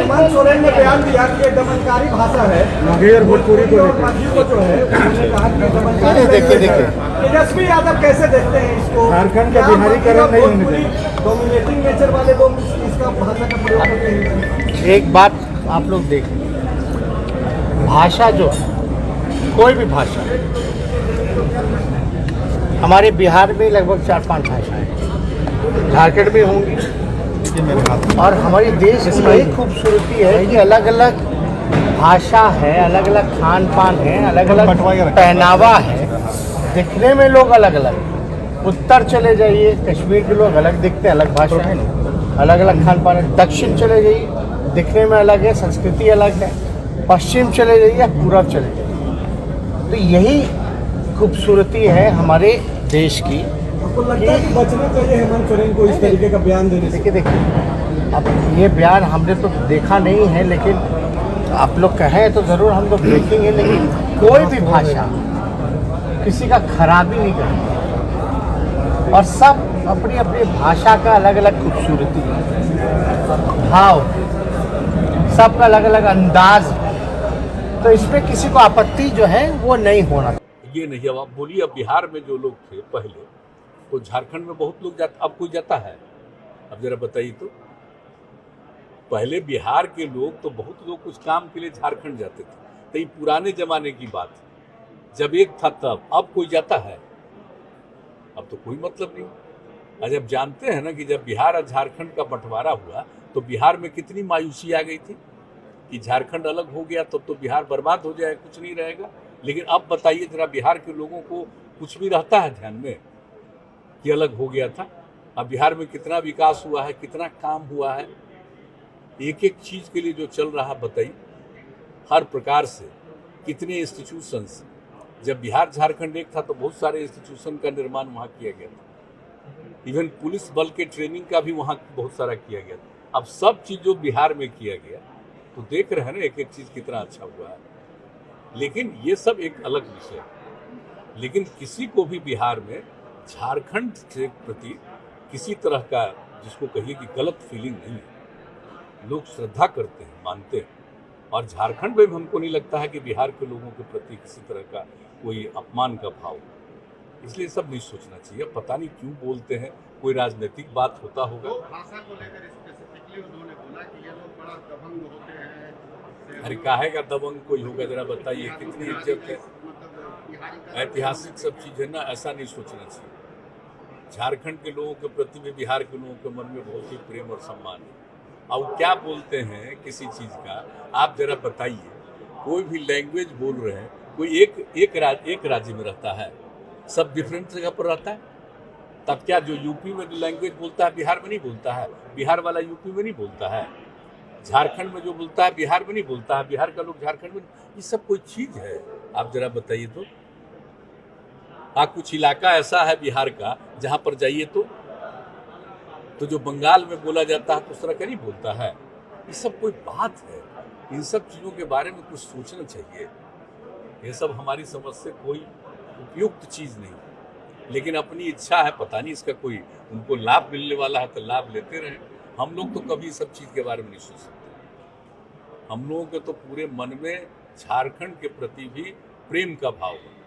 हेमंत सोरेन ने बयान दिया कि ये दमनकारी भाषा है। मुंगेर भोजपुरी को और मध्य को जो है उन्होंने कहा कि दमनकारी। देखिए तेजस्वी यादव कैसे देखते हैं इसको? झारखंड का बिहारीकरण नहीं होने देना। डोमिनेटिंग नेचर वाले लोग इसका भाषा का प्रयोग करते हैं। एक बात आप लोग देखें, भाषा जो है, कोई भी भाषा, हमारे बिहार में लगभग 4-5 भाषाएं हैं, झारखंड में होंगी, और हमारे देश की यही खूबसूरती है कि अलग अलग भाषा है, अलग अलग खान पान है, अलग अलग पहनावा है, दिखने में लोग अलग अलग। उत्तर चले जाइए, कश्मीर के लोग अलग दिखते हैं, अलग भाषा है, अलग अलग खान पान है। दक्षिण चले जाइए, दिखने में अलग है, संस्कृति अलग है। पश्चिम चले जाइए, पूरब चले जाइए, तो यही खूबसूरती है हमारे देश की। आपको लगता है कि बचना चाहिए हेमंत सोरेन को इस तरीके का बयान देने से? देखिए, अब ये बयान हमने तो देखा नहीं है, लेकिन आप लोग कहें तो ज़रूर हम लोग देखेंगे। लेकिन कोई भी भाषा किसी का खराबी नहीं करती, और सब अपनी अपनी भाषा का अलग अलग खूबसूरती है, भाव, सबका अलग अलग अंदाज, तो इसमें किसी को आपत्ति जो है वो नहीं होना। ये नहीं। अब आप बोलिए, अब बिहार में जो लोग थे पहले, तो झारखंड में बहुत लोग जाते, अब कोई जाता है? अब जरा बताइए तो। पहले बिहार के लोग तो बहुत लोग कुछ काम के लिए झारखंड जाते थे, तो ये पुराने जमाने की बात है, जब एक था तब। अब कोई जाता है? अब तो कोई मतलब नहीं। जब जानते हैं ना कि जब बिहार और झारखंड का बंटवारा हुआ तो बिहार में कितनी मायूसी आ गई थी कि झारखंड अलग हो गया तो बिहार बर्बाद हो जाए, कुछ नहीं रहेगा। लेकिन अब बताइए जरा, बिहार के लोगों को कुछ भी रहता है ध्यान में कि अलग हो गया था? अब बिहार में कितना विकास हुआ है, कितना काम हुआ है, एक एक चीज के लिए जो चल रहा, बताइए, हर प्रकार से कितने इंस्टीट्यूशंस। जब बिहार झारखंड एक था तो बहुत सारे इंस्टीट्यूशन का निर्माण वहाँ किया गया था, इवन पुलिस बल के ट्रेनिंग का भी वहाँ बहुत सारा किया गया था। अब सब चीज जो बिहार में किया गया, तो देख रहे हैं ना एक एक चीज कितना अच्छा हुआ है। लेकिन ये सब एक अलग विषय है। लेकिन किसी को भी बिहार में झारखंड के प्रति किसी तरह का, जिसको कहिए कि गलत फीलिंग नहीं है। लोग श्रद्धा करते हैं, मानते हैं, और झारखंड में भी हमको नहीं लगता है कि बिहार के लोगों के प्रति किसी तरह का कोई अपमान का भाव। इसलिए सब नहीं सोचना चाहिए। पता नहीं क्यों बोलते हैं, कोई राजनीतिक बात होता होगा। भाषा को लेकर स्पेसिफिकली उन्होंने बोला कि ये लोग बड़ा दबंग होते हैं। अरे काहे का दबंग कोई होगा, जरा बताइए, कितनी इज्जत है, ऐतिहासिक सब चीज है ना, ऐसा नहीं सोचना चाहिए। झारखंड के लोगों के प्रति भी बिहार के लोगों के मन में बहुत ही प्रेम और सम्मान है। अब क्या बोलते हैं किसी चीज का, आप जरा बताइए। कोई भी लैंग्वेज बोल रहे हैं, कोई एक राज्य में रहता है, सब डिफरेंट जगह पर रहता है। तब क्या जो यूपी में लैंग्वेज बोलता है बिहार में नहीं बोलता है, बिहार वाला यूपी में नहीं बोलता है, झारखंड में जो बोलता है बिहार में नहीं बोलता है, बिहार का लोग झारखंड में, ये सब कोई चीज है? आप जरा बताइए तो। कुछ इलाका ऐसा है बिहार का जहां पर जाइए तो जो बंगाल में बोला जाता है तो उस तरह का नहीं बोलता है। ये सब कोई बात है? इन सब चीज़ों के बारे में कुछ सोचना चाहिए। ये सब हमारी समझ से कोई उपयुक्त चीज़ नहीं। लेकिन अपनी इच्छा है, पता नहीं इसका कोई उनको लाभ मिलने वाला है तो लाभ लेते रहें। हम लोग तो कभी इस सब चीज़ के बारे में नहीं सोच सकते। हम लोगों के तो पूरे मन में झारखंड के प्रति भी प्रेम का भाव है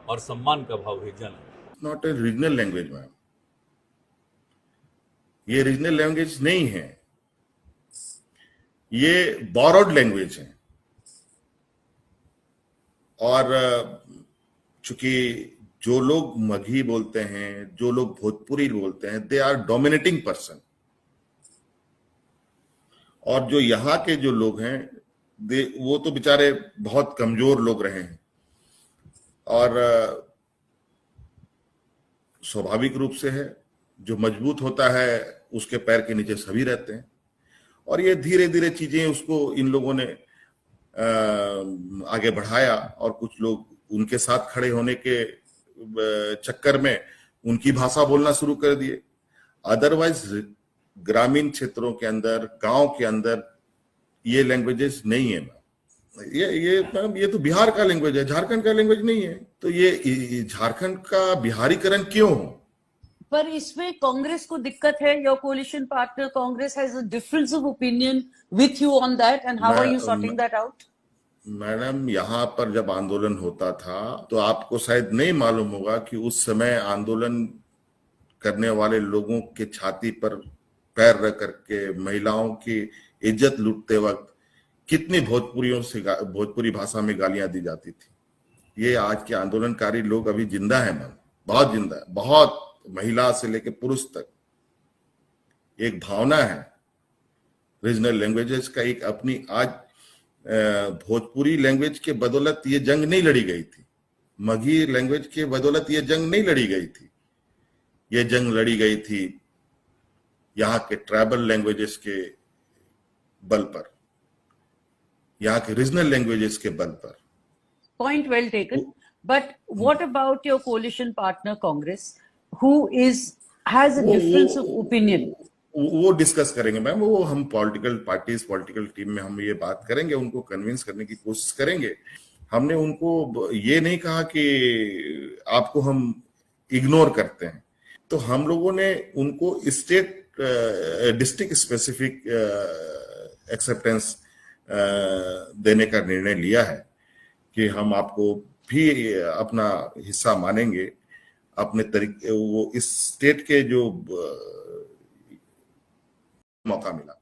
और सम्मान का भाव है। जन not a regional language ma'am, ये रीजनल लैंग्वेज नहीं है, ये बोरोड लैंग्वेज है। और चूंकि जो लोग मगही बोलते हैं, जो लोग भोजपुरी बोलते हैं, दे आर डोमिनेटिंग पर्सन। और जो यहाँ के जो लोग हैं, वो तो बेचारे बहुत कमजोर लोग रहे हैं, और स्वाभाविक रूप से है, जो मजबूत होता है उसके पैर के नीचे सभी रहते हैं। और ये धीरे धीरे चीजें उसको इन लोगों ने आगे बढ़ाया, और कुछ लोग उनके साथ खड़े होने के चक्कर में उनकी भाषा बोलना शुरू कर दिए। अदरवाइज ग्रामीण क्षेत्रों के अंदर, गांव के अंदर ये लैंग्वेजेस नहीं है। ये तो बिहार का लैंग्वेज है, झारखंड का लैंग्वेज नहीं है। तो ये झारखंड का बिहारीकरण क्यों हो? पर इसमें कांग्रेस को दिक्कत है. Your coalition partner Congress has a difference of opinion with you on that, and how are you sorting that out? Madam, यहाँ पर जब आंदोलन होता था तो आपको शायद नहीं मालूम होगा कि उस समय आंदोलन करने वाले लोगों के छाती पर पैर रख करके महिलाओं की इज्जत लूटते वक्त कितनी भोजपुरी भाषा में गालियां दी जाती थी. ये आज के आंदोलनकारी लोग अभी जिंदा है मैम, बहुत जिंदा है, बहुत, महिला से लेकर पुरुष तक. एक भावना है रीजनल लैंग्वेजेस का, एक अपनी आज भोजपुरी लैंग्वेज के बदौलत ये जंग नहीं लड़ी गई थी, मगही लैंग्वेज के बदौलत ये जंग नहीं लड़ी गई थी. ये जंग लड़ी गई थी यहाँ के ट्राइबल लैंग्वेजेस के बल पर, यहाँ के रीजनल लैंग्वेजेस के बल पर. Point well taken. But what about your coalition partner Congress, who has a difference of opinion? वो डिस्कस करेंगे मैम, वो हम पॉलिटिकल पार्टीज, पॉलिटिकल टीम में हम ये बात करेंगे, उनको कन्विंस करने की कोशिश करेंगे. हमने उनको ये नहीं कहा कि आपको हम इग्नोर करते हैं. तो हम लोगों ने उनको स्टेट डिस्ट्रिक्ट स्पेसिफिक एक्सेप्टेंस देने का निर्णय लिया है कि हम आपको भी अपना हिस्सा मानेंगे अपने तरीके, वो इस स्टेट के जो मौका मिला.